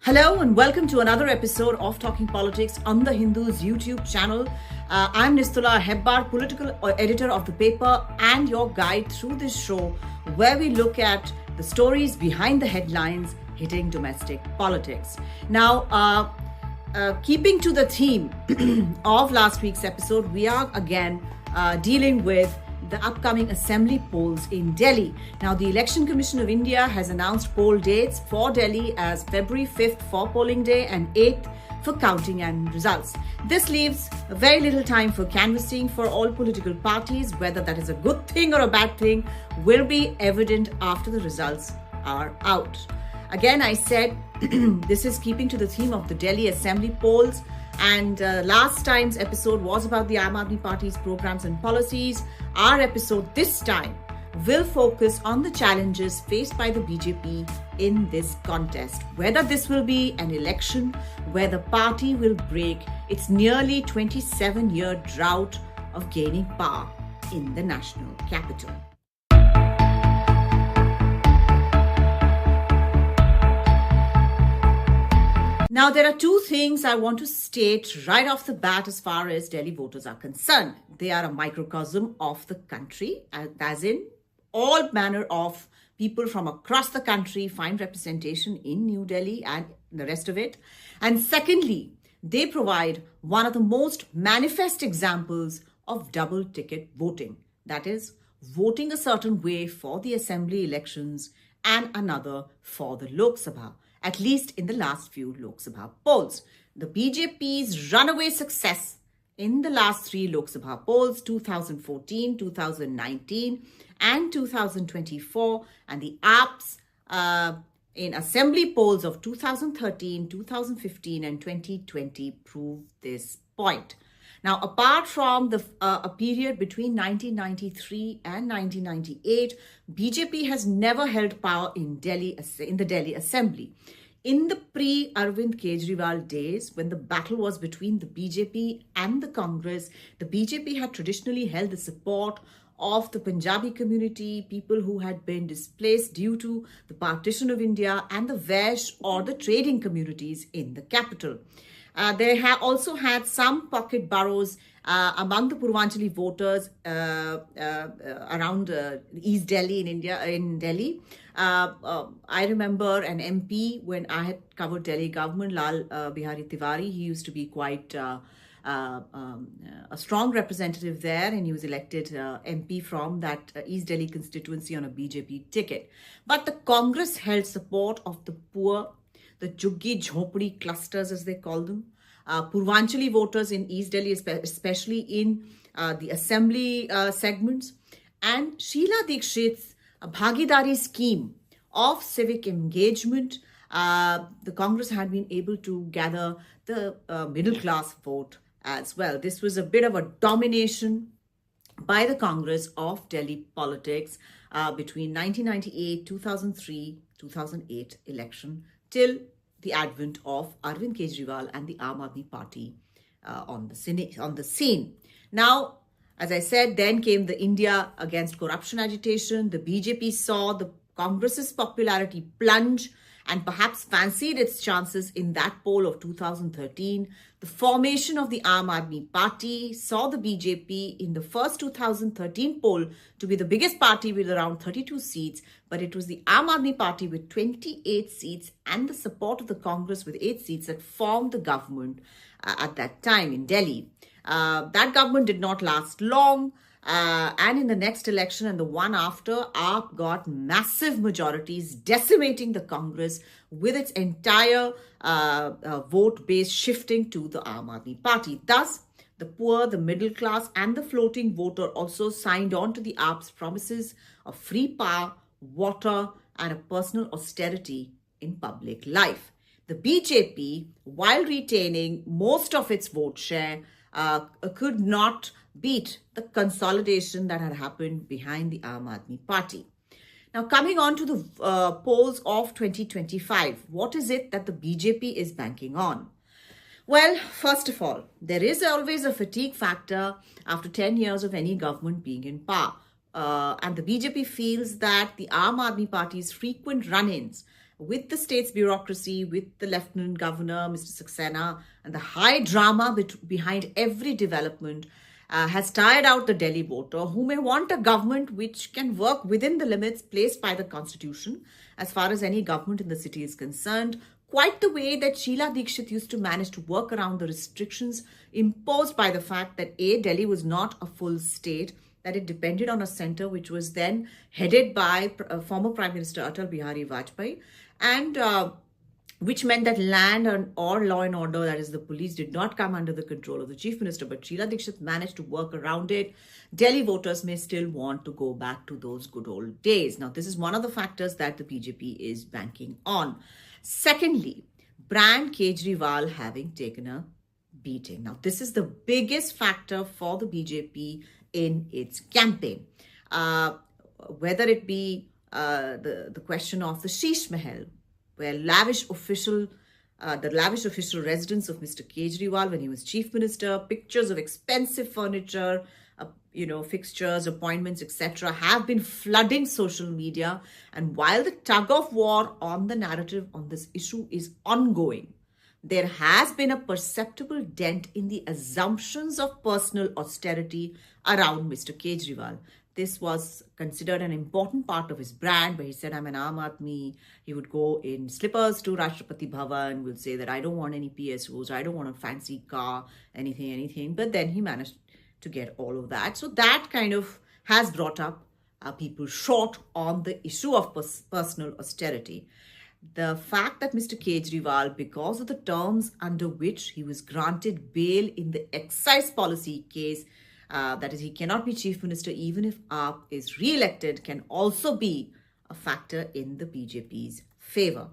Hello and welcome to another episode of Talking Politics on the Hindu's YouTube channel. I'm Nistula Hebbar, political editor of the paper and your guide through this show where we look at the stories behind the headlines hitting domestic politics. Now, keeping to the theme of last week's episode, we are again dealing with the upcoming assembly polls in Delhi. Now, the Election Commission of India has announced poll dates for Delhi as February 5th for polling day and 8th for counting and results. This leaves very little time for canvassing for all political parties. Whether that is a good thing or a bad thing will be evident after the results are out. Again, I said this is keeping to the theme of the Delhi assembly polls. And last time's episode was about the Aam Aadmi Party's programs and policies. Our episode this time will focus on the challenges faced by the BJP in this contest. Whether this will be an election where the party will break its nearly 27-year drought of gaining power in the national capital. Now, there are two things I want to state right off the bat as far as Delhi voters are concerned. They are a microcosm of the country, as in all manner of people from across the country find representation in New Delhi and the rest of it. And secondly, they provide one of the most manifest examples of double ticket voting. That is, voting a certain way for the assembly elections and another for the Lok Sabha. At least in the last few Lok Sabha polls. The BJP's runaway success in the last three Lok Sabha polls, 2014, 2019 and 2024, and the AAP's in assembly polls of 2013, 2015 and 2020 prove this point. Now, apart from a period between 1993 and 1998, BJP has never held power in the Delhi Assembly. In the pre-Arvind Kejriwal days, when the battle was between the BJP and the Congress, the BJP had traditionally held the support of the Punjabi community, people who had been displaced due to the partition of India, and the Vaish or the trading communities in the capital. They have also had some pocket boroughs among the Purvanchali voters around East Delhi in Delhi. I remember an MP when I had covered Delhi government, Lal Bihari Tiwari. He used to be quite a strong representative there, and he was elected MP from that East Delhi constituency on a BJP ticket. But the Congress held support of the poor, the Juggi Jhopdi clusters, as they call them, Purvanchali voters in East Delhi, especially in the assembly segments, and Sheila Dikshit's Bhagidari scheme of civic engagement. The Congress had been able to gather the middle class vote as well. This was a bit of a domination by the Congress of Delhi politics between 1998, 2003, 2008 election till the advent of Arvind Kejriwal and the Aam Aadmi Party on the scene. Now, as I said, then came the India against corruption agitation. The BJP saw the Congress's popularity plunge and perhaps fancied its chances in that poll of 2013. The formation of the Aam Aadmi Party saw the BJP in the first 2013 poll to be the biggest party with around 32 seats, but it was the Aam Aadmi Party with 28 seats and the support of the Congress with 8 seats that formed the government at that time in Delhi. That government did not last long. And in the next election and the one after, AAP got massive majorities, decimating the Congress with its entire vote base shifting to the Aam Aadmi Party. Thus, the poor, the middle class and the floating voter also signed on to the AAP's promises of free power, water and a personal austerity in public life. The BJP, while retaining most of its vote share, could not beat the consolidation that had happened behind the Aam Aadmi Party. Now, coming on to the polls of 2025, what is it that the BJP is banking on? Well, first of all, there is always a fatigue factor after 10 years of any government being in power. And the BJP feels that the Aam Aadmi Party's frequent run-ins with the state's bureaucracy, with the Lieutenant Governor, Mr. Saxena, and the high drama behind every development has tired out the Delhi voter who may want a government which can work within the limits placed by the constitution as far as any government in the city is concerned, quite the way that Sheila Dikshit used to manage to work around the restrictions imposed by the fact that Delhi was not a full state, that it depended on a center which was then headed by former Prime Minister Atal Bihari Vajpayee, and which meant that land or law and order, that is the police, did not come under the control of the Chief Minister. But Sheila Dikshit managed to work around it. Delhi voters may still want to go back to those good old days. Now, this is one of the factors that the BJP is banking on. Secondly, Brand Kejriwal having taken a beating. Now, this is the biggest factor for the BJP in its campaign. Whether it be the question of the Sheesh Mahal, where the lavish official residence of Mr. Kejriwal when he was chief minister, pictures of expensive furniture, fixtures, appointments, etc., have been flooding social media. And while the tug of war on the narrative on this issue is ongoing, there has been a perceptible dent in the assumptions of personal austerity around Mr. Kejriwal. This was considered an important part of his brand, where he said, I'm an Aam Aadmi. He would go in slippers to Rashtrapati Bhavan, will say that I don't want any PSOs, I don't want a fancy car, anything. But then he managed to get all of that. So that kind of has brought up people short on the issue of personal austerity. The fact that Mr. Kejriwal, because of the terms under which he was granted bail in the excise policy case, that is, he cannot be chief minister even if AAP is re-elected, can also be a factor in the BJP's favor.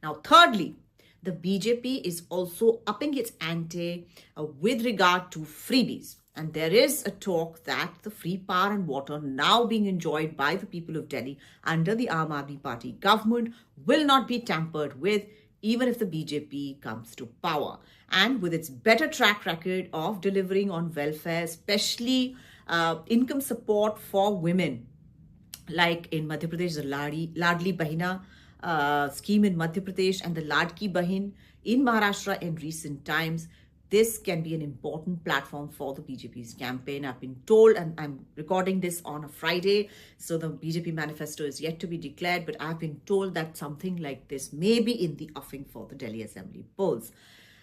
Now, thirdly, the BJP is also upping its ante with regard to freebies. And there is a talk that the free power and water now being enjoyed by the people of Delhi under the Aam Aadmi Party government will not be tampered with, even if the BJP comes to power. And with its better track record of delivering on welfare, especially income support for women, like in Madhya Pradesh, the Ladli Bahina scheme in Madhya Pradesh and the Ladki Bahin in Maharashtra in recent times, this can be an important platform for the BJP's campaign. I've been told, and I'm recording this on a Friday, so the BJP manifesto is yet to be declared, but I've been told that something like this may be in the offing for the Delhi Assembly polls.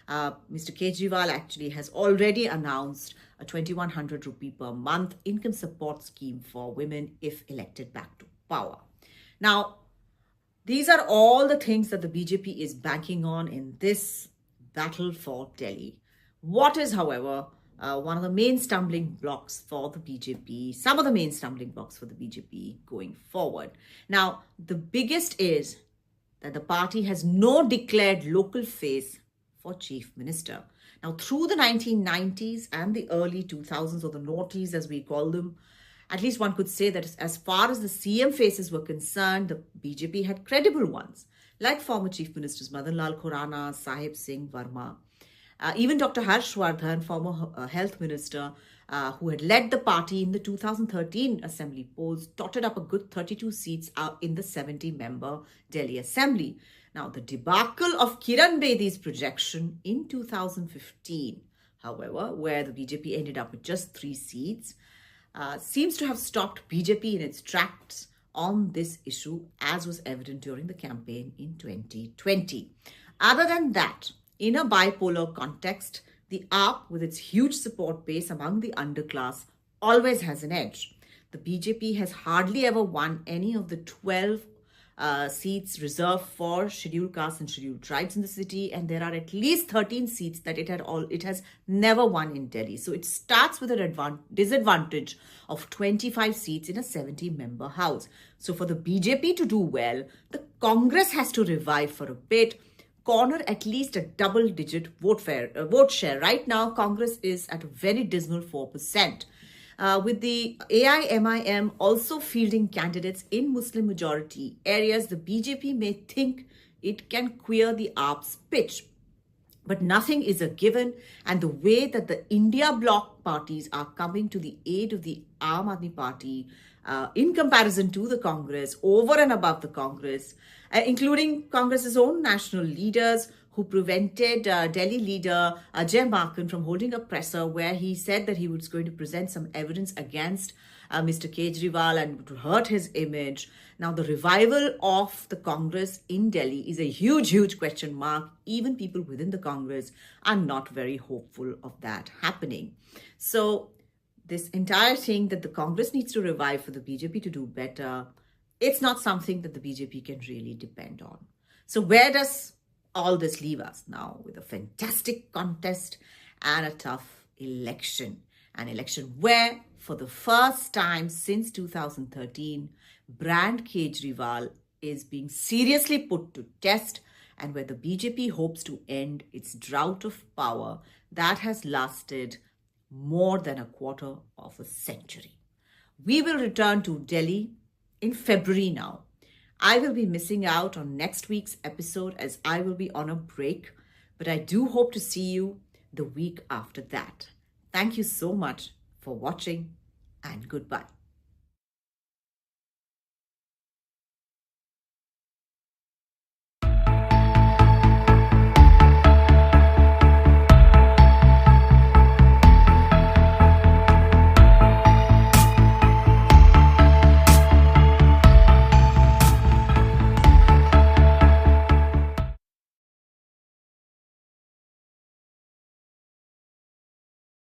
Mr. Kejriwal actually has already announced a 2,100 rupee per month income support scheme for women if elected back to power. Now, these are all the things that the BJP is banking on in this battle for Delhi. What is, however, one of the main stumbling blocks for the BJP, some of the main stumbling blocks for the BJP going forward? Now, the biggest is that the party has no declared local face for chief minister. Now, through the 1990s and the early 2000s, or the noughties as we call them, at least one could say that as far as the CM faces were concerned, the BJP had credible ones, like former Chief Ministers Madan Lal Khurana, Sahib Singh Verma. Even Dr. Harshvardhan, former Health Minister, who had led the party in the 2013 Assembly polls, totted up a good 32 seats in the 70-member Delhi Assembly. Now, the debacle of Kiran Bedi's projection in 2015, however, where the BJP ended up with just 3 seats, seems to have stopped BJP in its tracks on this issue, as was evident during the campaign in 2020. Other than that, in a bipolar context, the AAP, with its huge support base among the underclass, always has an edge. The BJP has hardly ever won any of the 12 seats reserved for scheduled castes and scheduled tribes in the city, and there are at least 13 seats that it has never won in Delhi. So it starts with a disadvantage of 25 seats in a 70-member house. So for the BJP to do well, the Congress has to revive for a bit, corner at least a double-digit vote share. Right now, Congress is at a very dismal 4%. With the AIMIM also fielding candidates in Muslim-majority areas, the BJP may think it can queer the AAP's pitch. But nothing is a given, and the way that the India bloc parties are coming to the aid of the Aam Aadmi Party in comparison to the Congress, over and above the Congress, including Congress's own national leaders who prevented Delhi leader Ajay Markan from holding a presser where he said that he was going to present some evidence against Mr. Kejriwal and to hurt his image. Now, the revival of the Congress in Delhi is a huge, huge question mark. Even people within the Congress are not very hopeful of that happening. So, this entire thing that the Congress needs to revive for the BJP to do better, it's not something that the BJP can really depend on. So, where does all this leave us now? With a fantastic contest and a tough election. An election where, for the first time since 2013, brand Kejriwal is being seriously put to test, and where the BJP hopes to end its drought of power that has lasted more than a quarter of a century. We will return to Delhi in February now. I will be missing out on next week's episode as I will be on a break, but I do hope to see you the week after that. Thank you so much for watching, and goodbye.